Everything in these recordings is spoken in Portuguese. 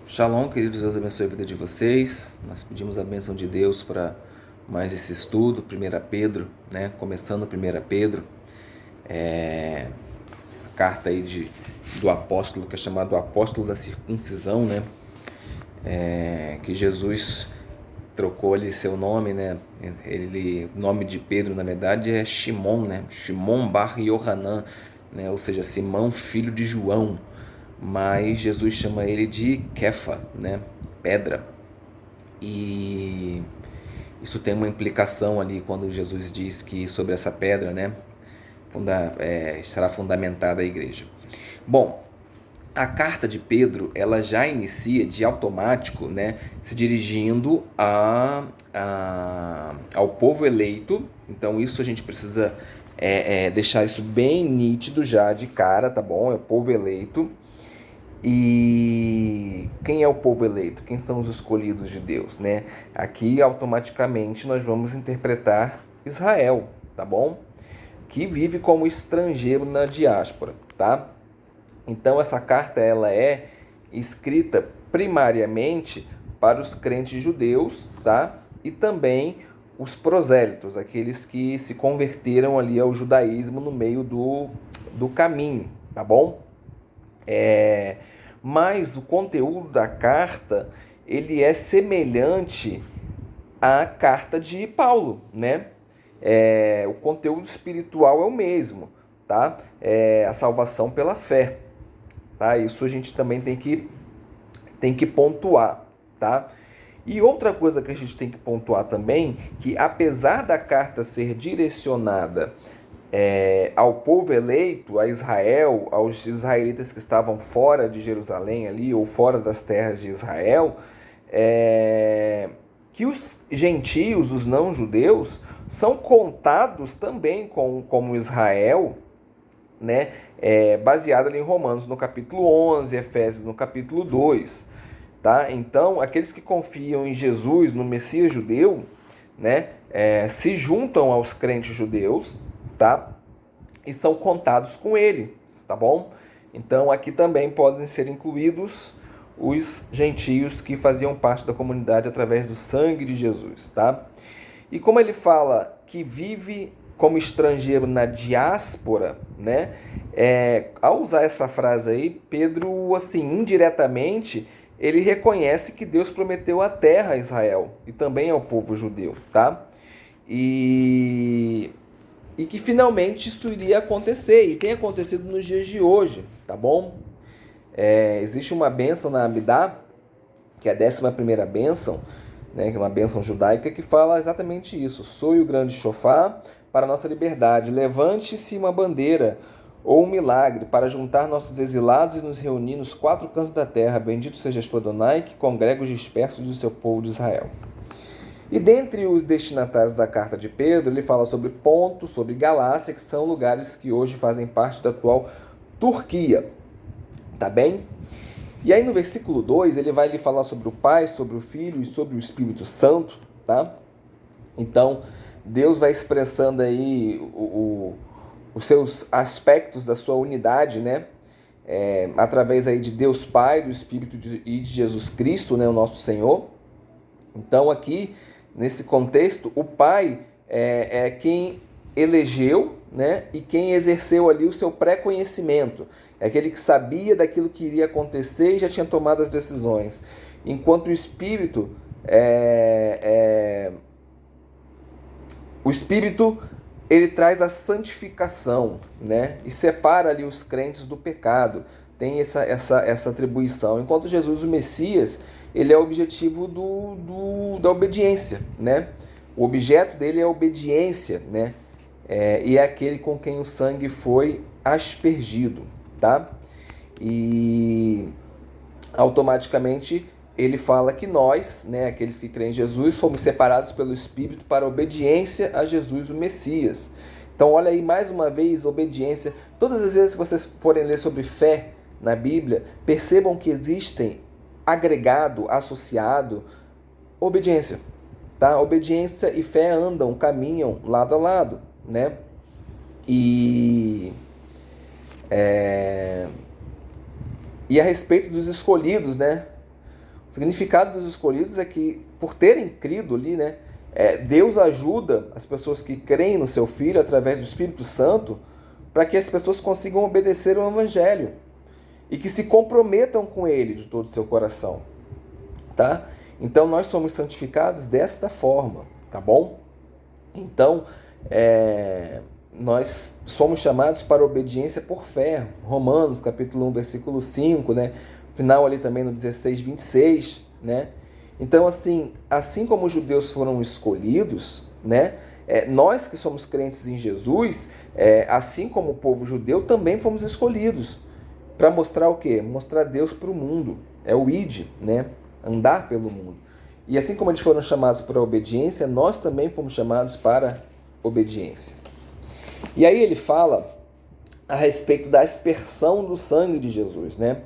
Shalom, queridos, Deus abençoe a vida de vocês. Nós pedimos a bênção de Deus para mais esse estudo, 1 Pedro, né? Começando 1 Pedro, a carta aí do apóstolo, que é chamado apóstolo da circuncisão, né? Que Jesus trocou ali seu nome, né? O nome de Pedro, na verdade, é Shimon, né? Shimon bar Yohanan, né? Ou seja, Simão, filho de João. Mas Jesus chama ele de Kefa, né? Pedra. E isso tem uma implicação ali quando Jesus diz que sobre essa pedra, né? Será fundamentada a igreja. Bom, a carta de Pedro, ela já inicia de automático, né, se dirigindo ao povo eleito. Então isso a gente precisa deixar isso bem nítido já de cara, tá bom? É o povo eleito. E quem é o povo eleito? Quem são os escolhidos de Deus, né? Aqui automaticamente nós vamos interpretar Israel, tá bom? Que vive como estrangeiro na diáspora, tá? Então essa carta ela é escrita primariamente para os crentes judeus, tá? E também os prosélitos, aqueles que se converteram ali ao judaísmo no meio do caminho, tá bom? Mas o conteúdo da carta ele é semelhante à carta de Paulo, né? O conteúdo espiritual é o mesmo, tá? A salvação pela fé, tá? Isso a gente também tem que pontuar, tá? E outra coisa que a gente tem que pontuar também, que apesar da carta ser direcionada ao povo eleito, a Israel, aos israelitas que estavam fora de Jerusalém ali, ou fora das terras de Israel, que os gentios, os não-judeus, são contados também como Israel, né? Baseado ali em Romanos no capítulo 11, Efésios no capítulo 2. Tá? Então, aqueles que confiam em Jesus, no Messias judeu, né, se juntam aos crentes judeus, tá? E são contados com ele, tá bom? Então, aqui também podem ser incluídos os gentios que faziam parte da comunidade através do sangue de Jesus, tá? E como ele fala que vive como estrangeiro na diáspora, né? Ao usar essa frase aí, Pedro, assim, indiretamente, ele reconhece que Deus prometeu a terra a Israel e também ao povo judeu, tá? E que finalmente isso iria acontecer, e tem acontecido nos dias de hoje, tá bom? Existe uma bênção na Amidá, que é a 11ª bênção, né, que é uma bênção judaica, que fala exatamente isso: soe o grande shofar para a nossa liberdade, levante-se uma bandeira ou um milagre para juntar nossos exilados e nos reunir nos 4 cantos da terra. Bendito sejas tu, Adonai, que congrega os dispersos do seu povo de Israel. E dentre os destinatários da carta de Pedro, ele fala sobre Ponto, sobre Galácia, que são lugares que hoje fazem parte da atual Turquia. Tá bem? E aí no versículo 2, ele vai lhe falar sobre o Pai, sobre o Filho e sobre o Espírito Santo, tá? Então, Deus vai expressando aí os seus aspectos da sua unidade, né? Através aí de Deus Pai, do Espírito e de Jesus Cristo, né? O nosso Senhor. Então, aqui, nesse contexto, o Pai é quem elegeu, né, e quem exerceu ali o seu pré-conhecimento. É aquele que sabia daquilo que iria acontecer e já tinha tomado as decisões. Enquanto o Espírito ele traz a santificação, né, e separa ali os crentes do pecado. Tem essa atribuição. Enquanto Jesus, o Messias, ele é o objetivo da obediência, né? O objeto dele é a obediência, né? E é aquele com quem o sangue foi aspergido, tá? E automaticamente ele fala que nós, né, aqueles que creem em Jesus, fomos separados pelo Espírito para a obediência a Jesus, o Messias. Então olha aí mais uma vez, obediência. Todas as vezes que vocês forem ler sobre fé na Bíblia, percebam que existem agregado, associado, obediência. Tá? Obediência e fé andam, caminham lado a lado, né? E a respeito dos escolhidos, né? significado dos escolhidos é que, por terem crido ali, né, Deus ajuda as pessoas que creem no seu Filho através do Espírito Santo para que as pessoas consigam obedecer o Evangelho e que se comprometam com ele de todo o seu coração, tá? Então nós somos santificados desta forma, tá bom? Então, nós somos chamados para obediência por fé. Romanos, capítulo 1, versículo 5, né? Final ali também no 16, 26, né? Então, assim como os judeus foram escolhidos, né? Nós que somos crentes em Jesus, assim como o povo judeu, também fomos escolhidos. Para mostrar o quê? Mostrar Deus para o mundo. É o id, né? Andar pelo mundo. E assim como eles foram chamados para a obediência, nós também fomos chamados para obediência. E aí ele fala a respeito da aspersão do sangue de Jesus, né?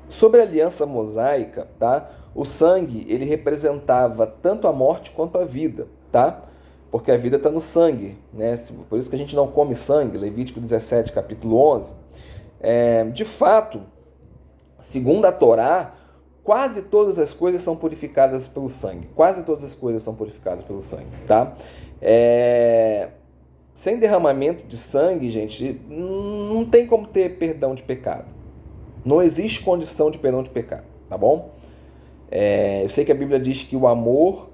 Sobre a aliança mosaica, tá? O sangue, ele representava tanto a morte quanto a vida, tá? Porque a vida está no sangue, né? Por isso que a gente não come sangue, Levítico 17, capítulo 11. De fato, segundo a Torá, quase todas as coisas são purificadas pelo sangue. Quase todas as coisas são purificadas pelo sangue, tá? Sem derramamento de sangue, gente, não tem como ter perdão de pecado. Não existe condição de perdão de pecado, tá bom? Eu sei que a Bíblia diz que o amor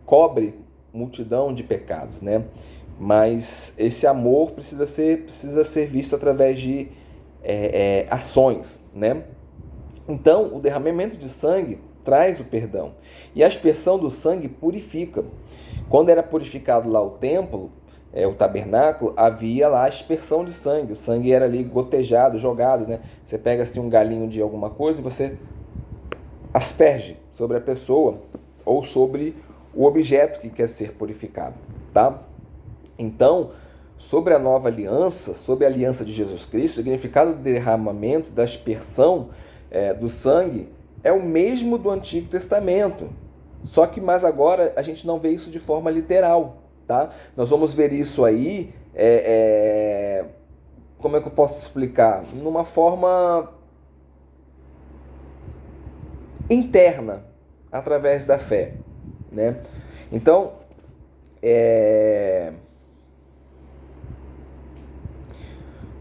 cobre multidão de pecados, né? Mas esse amor precisa ser visto através de ações, né? Então, o derramamento de sangue traz o perdão. E a aspersão do sangue purifica. Quando era purificado lá o templo, o tabernáculo, havia lá a aspersão de sangue. O sangue era ali gotejado, jogado, né? Você pega assim um galinho de alguma coisa e você asperge sobre a pessoa ou sobre o objeto que quer ser purificado, tá? Então, sobre a nova aliança, sobre a aliança de Jesus Cristo, o significado do derramamento, da aspersão do sangue é o mesmo do Antigo Testamento. Só que mais agora a gente não vê isso de forma literal, tá? Nós vamos ver isso aí, como é que eu posso explicar? Numa forma interna, através da fé, né? Então,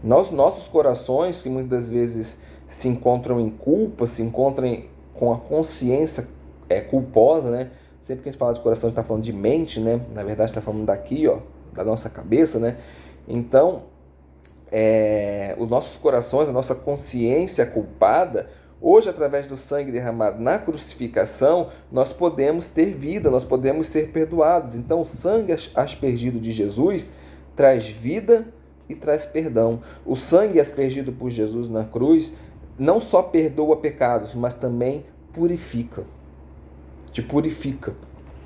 nossos corações, que muitas vezes se encontram em culpa, se encontram com a consciência culposa, né? Sempre que a gente fala de coração, a gente está falando de mente, né? Na verdade, está falando daqui, ó, da nossa cabeça, né? Então, os nossos corações, a nossa consciência culpada, hoje, através do sangue derramado na crucificação, nós podemos ter vida, nós podemos ser perdoados. Então, o sangue aspergido de Jesus traz vida e traz perdão. O sangue aspergido por Jesus na cruz não só perdoa pecados, mas também purifica. Te purifica,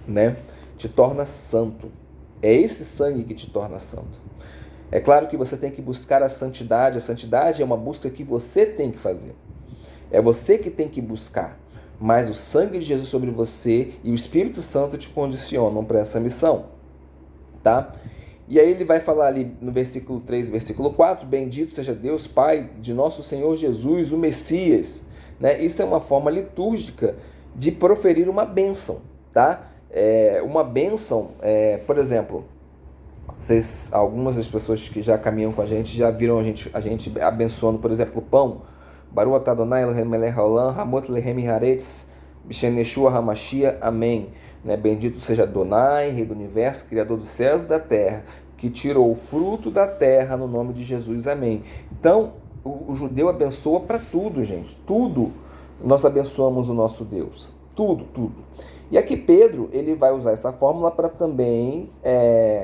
né? Te torna santo. É esse sangue que te torna santo. É claro que você tem que buscar a santidade. A santidade é uma busca que você tem que fazer. É você que tem que buscar. Mas o sangue de Jesus sobre você e o Espírito Santo te condicionam para essa missão, tá? E aí ele vai falar ali no versículo 3, versículo 4, bendito seja Deus, Pai de nosso Senhor Jesus, o Messias, né? Isso é uma forma litúrgica de proferir uma bênção, tá? Uma bênção, por exemplo, algumas das pessoas que já caminham com a gente já viram a gente abençoando, por exemplo, o pão. Baruch atah Adonai Eloheinu melech haolam, hamot lehem haaretz, b'shem Yeshua HaMashiach, amém. Né? Bendito seja Adonai, Rei do Universo, Criador dos céus e da terra, que tirou o fruto da terra no nome de Jesus, amém. Então, o judeu abençoa para tudo, gente. Tudo nós abençoamos o nosso Deus. Tudo, tudo. E aqui Pedro, ele vai usar essa fórmula para também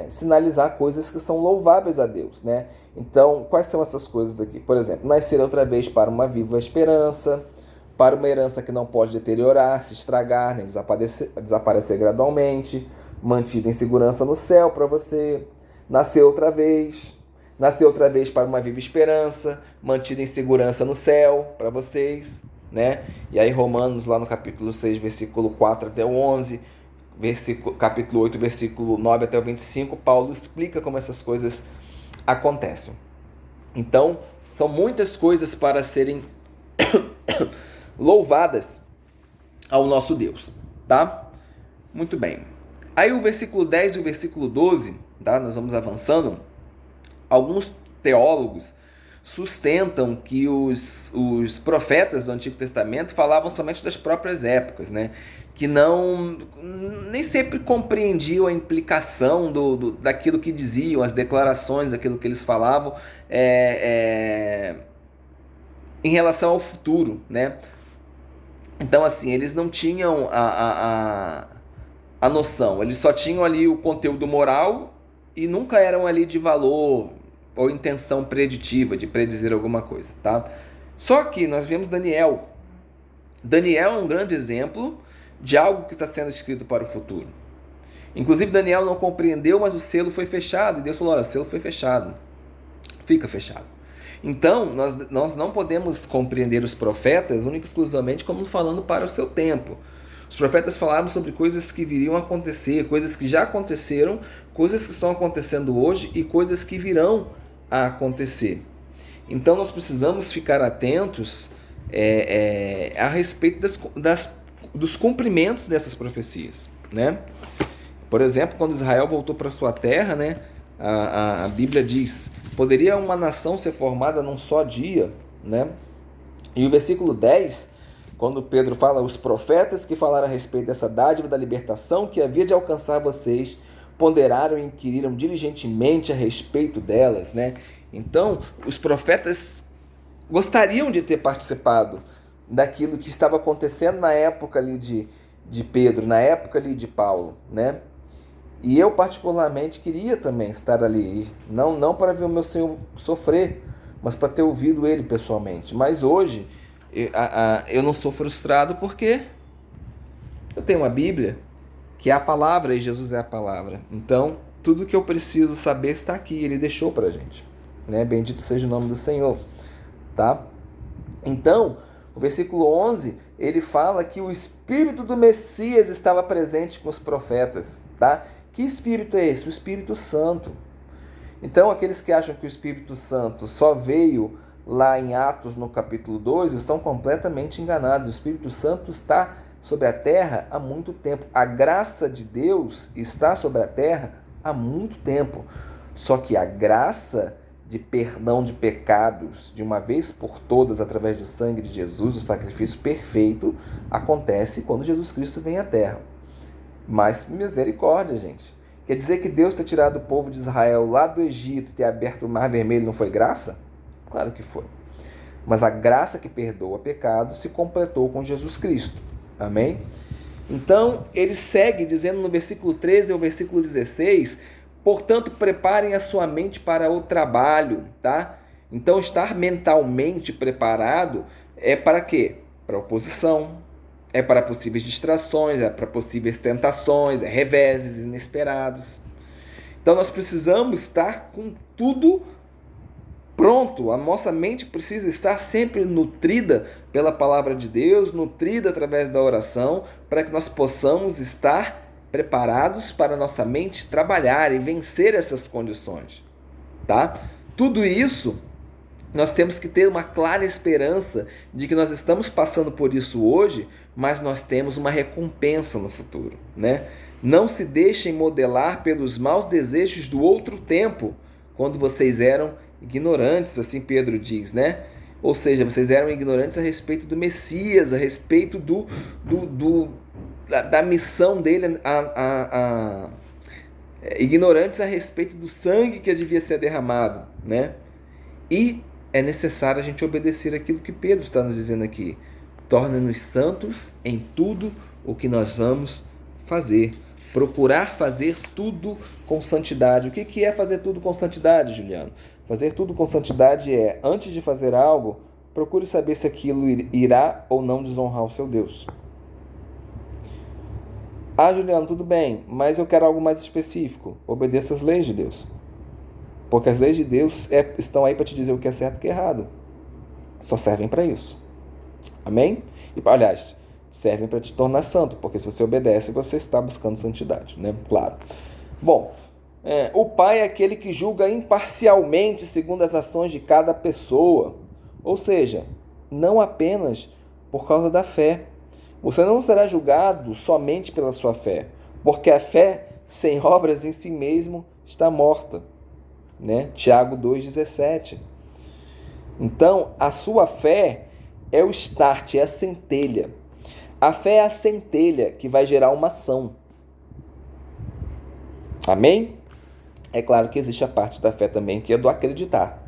sinalizar coisas que são louváveis a Deus, né? Então, quais são essas coisas aqui? Por exemplo, nascer outra vez para uma viva esperança, para uma herança que não pode deteriorar, se estragar, nem desaparecer gradualmente, mantida em segurança no céu para você, nascer outra vez para uma viva esperança, mantida em segurança no céu para vocês, né? E aí Romanos, lá no capítulo 6, versículo 4 até o 11, capítulo 8, versículo 9 até o 25, Paulo explica como essas coisas acontecem. Então, são muitas coisas para serem louvadas ao nosso Deus, tá? Muito bem. Aí o versículo 10 e o versículo 12, tá? Nós vamos avançando. Alguns teólogos sustentam que os profetas do Antigo Testamento falavam somente das próprias épocas, né? Que nem sempre compreendiam a implicação daquilo que diziam, as declarações daquilo que eles falavam em relação ao futuro, né? Então, assim, eles não tinham a noção, eles só tinham ali o conteúdo moral e nunca eram ali de valor ou intenção preditiva, de predizer alguma coisa, tá? Só que nós vemos Daniel. Daniel é um grande exemplo de algo que está sendo escrito para o futuro. Inclusive, Daniel não compreendeu, mas o selo foi fechado. E Deus falou, olha, o selo foi fechado. Fica fechado. Então, nós não podemos compreender os profetas única e exclusivamente como falando para o seu tempo. Os profetas falaram sobre coisas que viriam a acontecer, coisas que já aconteceram, coisas que estão acontecendo hoje e coisas que virão a acontecer. Então, nós precisamos ficar atentos a respeito dos cumprimentos dessas profecias, né? Por exemplo, quando Israel voltou para sua terra, né, a Bíblia diz, poderia uma nação ser formada num só dia, né? E o versículo 10, quando Pedro fala, os profetas que falaram a respeito dessa dádiva da libertação que havia de alcançar vocês, ponderaram e inquiriram diligentemente a respeito delas, né? Então, os profetas gostariam de ter participado daquilo que estava acontecendo na época ali de Pedro, na época ali de Paulo, né? E eu particularmente queria também estar ali, não para ver o meu Senhor sofrer, mas para ter ouvido Ele pessoalmente. Mas hoje eu não sou frustrado porque eu tenho uma Bíblia, que é a palavra e Jesus é a palavra. Então, tudo que eu preciso saber está aqui, Ele deixou para a gente, né? Bendito seja o nome do Senhor, tá? Então, o versículo 11, ele fala que o Espírito do Messias estava presente com os profetas, tá? Que Espírito é esse? O Espírito Santo. Então, aqueles que acham que o Espírito Santo só veio lá em Atos, no capítulo 2, estão completamente enganados. O Espírito Santo está sobre a terra há muito tempo. A graça de Deus está sobre a terra há muito tempo. Só que a graça de perdão de pecados, de uma vez por todas, através do sangue de Jesus, o sacrifício perfeito, acontece quando Jesus Cristo vem à terra. Mas misericórdia, gente. Quer dizer que Deus ter tirado o povo de Israel lá do Egito e ter aberto o Mar Vermelho não foi graça? Claro que foi. Mas a graça que perdoa pecado se completou com Jesus Cristo. Amém? Então, ele segue dizendo no versículo 13 ao versículo 16, portanto, preparem a sua mente para o trabalho, tá? Então, estar mentalmente preparado é para quê? Para oposição, é para possíveis distrações, é para possíveis tentações, é reveses inesperados. Então, nós precisamos estar com tudo pronto. A nossa mente precisa estar sempre nutrida pela palavra de Deus, nutrida através da oração, para que nós possamos estar preparados para a nossa mente trabalhar e vencer essas condições, tá? Tudo isso, nós temos que ter uma clara esperança de que nós estamos passando por isso hoje, mas nós temos uma recompensa no futuro, né? Não se deixem modelar pelos maus desejos do outro tempo, quando vocês eram ignorantes, assim Pedro diz, né? Ou seja, vocês eram ignorantes a respeito do Messias, a respeito da missão dele, ignorantes a respeito do sangue que devia ser derramado, né? E é necessário a gente obedecer aquilo que Pedro está nos dizendo aqui. Torna-nos santos em tudo o que nós vamos fazer. Procurar fazer tudo com santidade. O que é fazer tudo com santidade, Juliano? Fazer tudo com santidade é, antes de fazer algo, procure saber se aquilo irá ou não desonrar o seu Deus. Ah, Juliano, tudo bem, mas eu quero algo mais específico. Obedeça as leis de Deus. Porque as leis de Deus estão aí para te dizer o que é certo e o que é errado. Só servem para isso. Amém? E, aliás, servem para te tornar santo, porque se você obedece, você está buscando santidade, né? Claro. Bom, o Pai é aquele que julga imparcialmente segundo as ações de cada pessoa. Ou seja, não apenas por causa da fé. Você não será julgado somente pela sua fé, porque a fé sem obras em si mesmo está morta, né? Tiago 2,17. Então, a sua fé é o start, é a centelha. A fé é a centelha que vai gerar uma ação. Amém? É claro que existe a parte da fé também, que é do acreditar.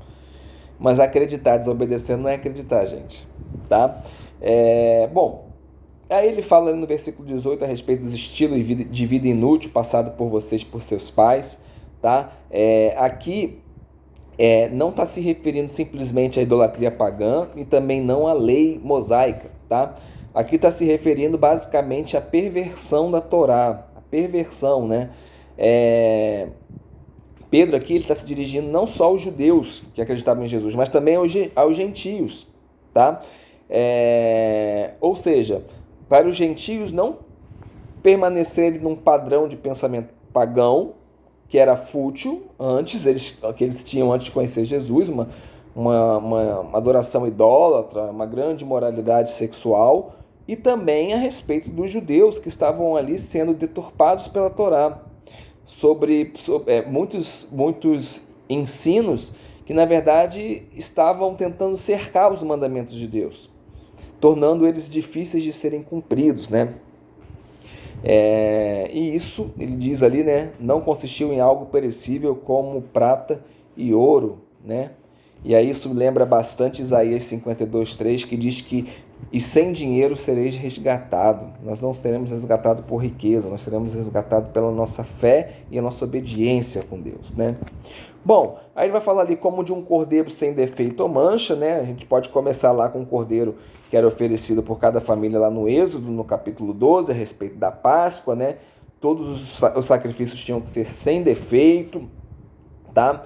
Mas acreditar desobedecendo não é acreditar, gente. Tá? Bom, aí ele fala no versículo 18 a respeito dos estilos de vida inútil passado por vocês, por seus pais. Tá? Aqui não está se referindo simplesmente à idolatria pagã e também não à lei mosaica. Tá? Aqui está se referindo basicamente à perversão da Torá. A perversão, né? Pedro aqui está se dirigindo não só aos judeus que acreditavam em Jesus, mas também aos gentios, tá? Ou seja, para os gentios não permanecerem num padrão de pensamento pagão, que era fútil antes, que eles tinham antes de conhecer Jesus, uma adoração idólatra, uma grande moralidade sexual, e também a respeito dos judeus que estavam ali sendo deturpados pela Torá. Sobre muitos ensinos que, na verdade, estavam tentando cercar os mandamentos de Deus, tornando eles difíceis de serem cumpridos, né? E isso, ele diz ali, né, não consistiu em algo perecível como prata e ouro, né? E aí isso lembra bastante Isaías 52:3, que diz que e sem dinheiro sereis resgatado. Nós não seremos resgatados por riqueza, nós seremos resgatados pela nossa fé e a nossa obediência com Deus, né? Bom, aí ele vai falar ali como de um cordeiro sem defeito ou mancha, né? A gente pode começar lá com um cordeiro que era oferecido por cada família lá no Êxodo, no capítulo 12, a respeito da Páscoa, né? Todos os sacrifícios tinham que ser sem defeito, tá?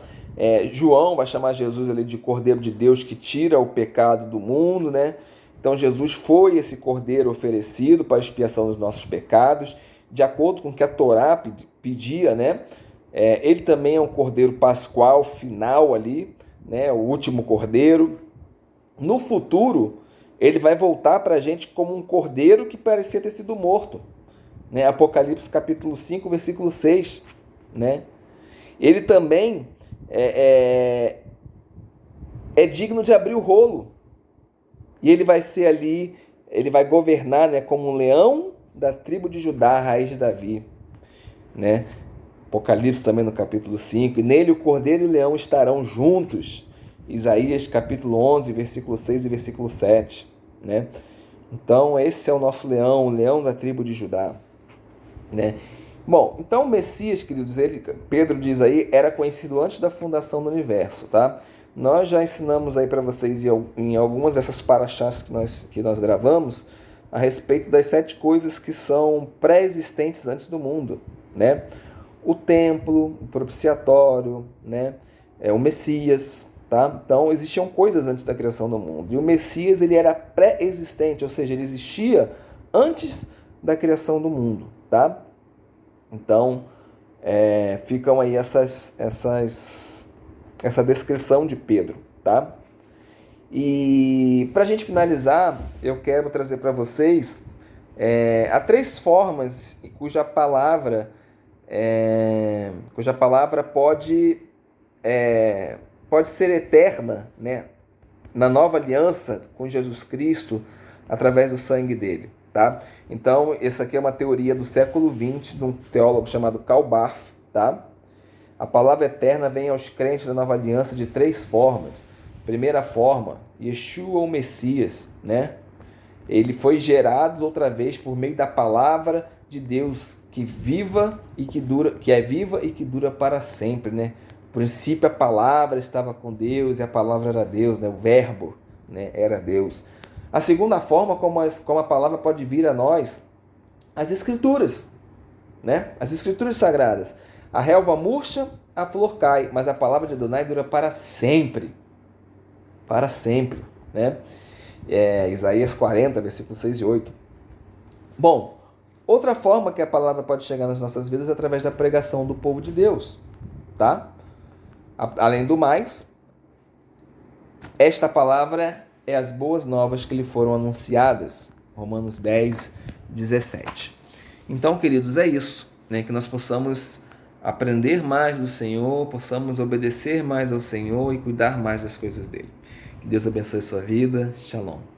João vai chamar Jesus ali de Cordeiro de Deus que tira o pecado do mundo, né? Então Jesus foi esse cordeiro oferecido para a expiação dos nossos pecados, de acordo com o que a Torá pedia, né? Ele também é um cordeiro pascual final ali, né? O último cordeiro. No futuro, ele vai voltar para a gente como um cordeiro que parecia ter sido morto, né? Apocalipse capítulo 5, versículo 6, né? Ele também é digno de abrir o rolo. E ele vai ser ali, ele vai governar, né, como um leão da tribo de Judá, a raiz de Davi, né? Apocalipse também no capítulo 5. E nele o cordeiro e o leão estarão juntos. Isaías capítulo 11, versículo 6 e versículo 7, né? Então esse é o nosso leão, o leão da tribo de Judá, né? Bom, então o Messias, queridos, Pedro diz aí, era conhecido antes da fundação do universo, tá? Nós já ensinamos aí para vocês em algumas dessas paraxás que nós gravamos a respeito das 7 coisas que são pré-existentes antes do mundo, né? O templo, o propiciatório, né? O Messias, tá? Então existiam coisas antes da criação do mundo. E o Messias, ele era pré-existente, ou seja, ele existia antes da criação do mundo, tá? Então, ficam aí essa descrição de Pedro, tá? E para a gente finalizar, eu quero trazer para vocês há 3 formas cuja palavra pode ser eterna, né? Na nova aliança com Jesus Cristo através do sangue dele, tá? Então, essa aqui é uma teoria do século XX de um teólogo chamado Karl Barth, tá? A palavra eterna vem aos crentes da nova aliança de 3 formas. Primeira forma, Yeshua, o Messias, né? Ele foi gerado outra vez por meio da palavra de Deus que é viva e que dura para sempre, né? No princípio a palavra estava com Deus e a palavra era Deus, né? O verbo, né, era Deus. A segunda forma como a palavra pode vir a nós, as escrituras, né? As escrituras sagradas. A relva murcha, a flor cai, mas a palavra de Adonai dura para sempre. Para sempre, né? Isaías 40, versículos 6 e 8. Bom, outra forma que a palavra pode chegar nas nossas vidas é através da pregação do povo de Deus, tá? Além do mais, esta palavra é as boas novas que lhe foram anunciadas. Romanos 10, 17. Então, queridos, é isso, né? Que nós possamos aprender mais do Senhor, possamos obedecer mais ao Senhor e cuidar mais das coisas dele. Que Deus abençoe a sua vida. Shalom.